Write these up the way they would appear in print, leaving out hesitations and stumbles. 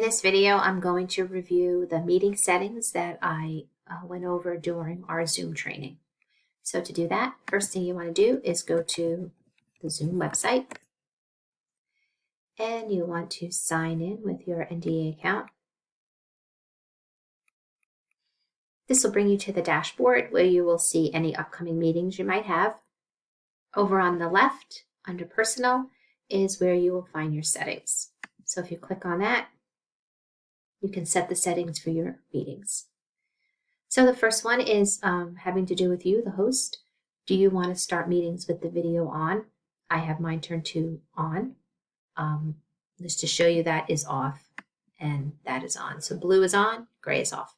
In this video, I'm going to review the meeting settings that I went over during our Zoom training. So to do that, first thing you want to do is go to the Zoom website and you want to sign in with your NDA account. This will bring you to the dashboard where you will see any upcoming meetings you might have. Over on the left, under Personal, is where you will find your settings. So if you click on that, you can set the settings for your meetings. So the first one is having to do with you, the host. Do you want to start meetings with the video on? I have mine turned to on. Just to show you, that is off and that is on. So blue is on, gray is off.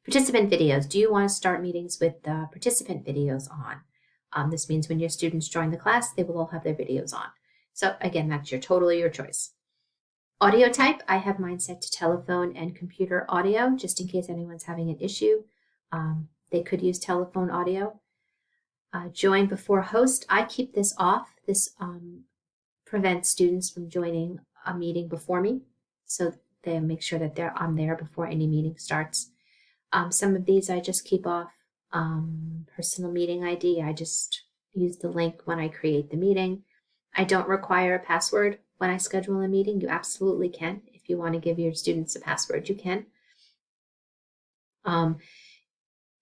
Participant videos. Do you want to start meetings with the participant videos on? This means when your students join the class, they will all have their videos on. So again, that's totally your choice. Audio type, I have mine set to telephone and computer audio, just in case anyone's having an issue. They could use telephone audio. Join before host, I keep this off. This prevents students from joining a meeting before me, so they make sure that I'm there before any meeting starts. Some of these I just keep off. Personal meeting ID, I just use the link when I create the meeting. I don't require a password when I schedule a meeting. You absolutely can. If you want to give your students a password, you can.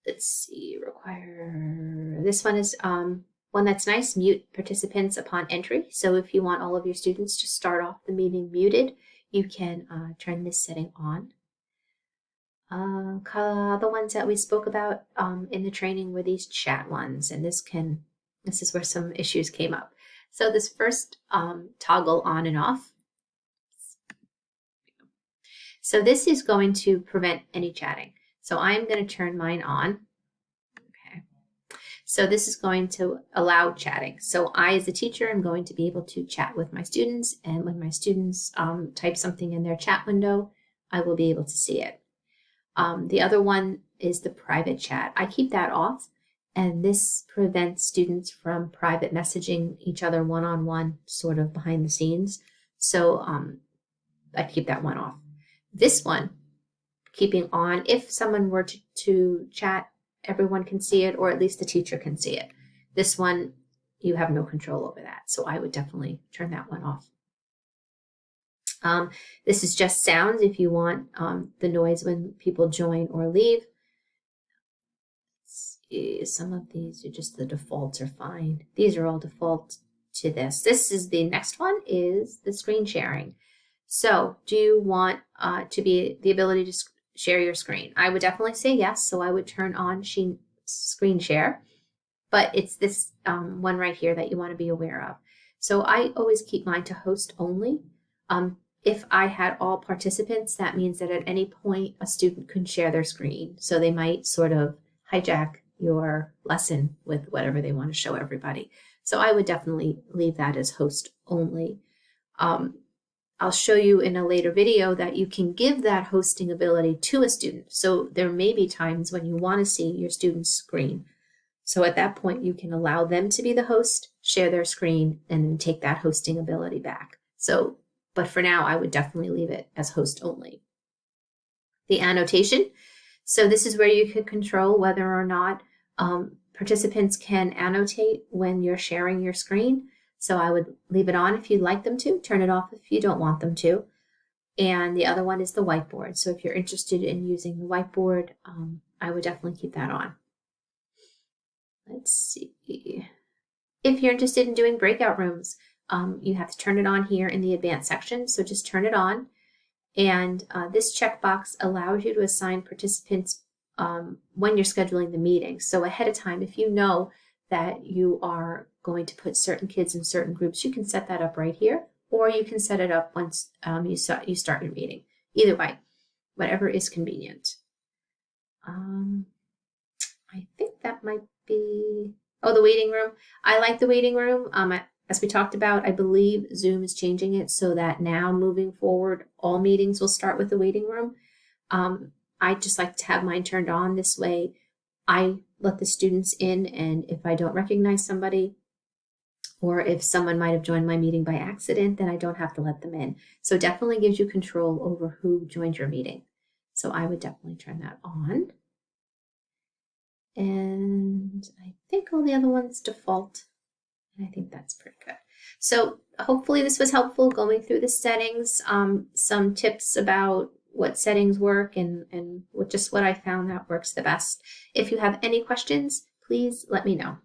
Let's see, require, this one is one that's nice, mute participants upon entry. So if you want all of your students to start off the meeting muted, you can turn this setting on. The ones that we spoke about in the training were these chat ones, and this is where some issues came up. So this first toggle on and off. So this is going to prevent any chatting. So I'm going to turn mine on. Okay. So this is going to allow chatting. So I, as a teacher, am going to be able to chat with my students, and when my students type something in their chat window, I will be able to see it. The other one is the private chat. I keep that off, and this prevents students from private messaging each other one-on-one, sort of behind the scenes. So I keep that one off. This one, keeping on, if someone were to chat, everyone can see it, or at least the teacher can see it. This one, you have no control over that. So I would definitely turn that one off. This is just sounds if you want the noise when people join or leave. Some of these are just the defaults are fine. These are all default to this. This is the next one, is the screen sharing. So do you want to be the ability to share your screen? I would definitely say yes. So I would turn on screen share, but it's this one right here that you want to be aware of. So I always keep mine to host only. If I had all participants, that means that at any point a student can share their screen. So they might sort of hijack your lesson with whatever they want to show everybody. So I would definitely leave that as host only. I'll show you in a later video that you can give that hosting ability to a student. So there may be times when you want to see your student's screen. So at that point, you can allow them to be the host, share their screen, and then take that hosting ability back. But for now, I would definitely leave it as host only. The annotation. So this is where you can control whether or not participants can annotate when you're sharing your screen. So I would leave it on if you'd like them to, turn it off if you don't want them to. And the other one is the whiteboard. So if you're interested in using the whiteboard, I would definitely keep that on. Let's see. If you're interested in doing breakout rooms, you have to turn it on here in the advanced section. So just turn it on. And this checkbox allows you to assign participants when you're scheduling the meeting. So ahead of time, if you know that you are going to put certain kids in certain groups, you can set that up right here, or you can set it up once you start your meeting. Either way, whatever is convenient. I think that might be, the waiting room. I like the waiting room. As we talked about, I believe Zoom is changing it so that now moving forward, all meetings will start with the waiting room. I just like to have mine turned on. This way I let the students in, and if I don't recognize somebody Or if someone might have joined my meeting by accident, then I don't have to let them in. So definitely gives you control over who joined your meeting. So I would definitely turn that on. And I think all the other ones default. And I think that's pretty good. So hopefully this was helpful going through the settings, some tips about what settings work and just what I found that works the best. If you have any questions, please let me know.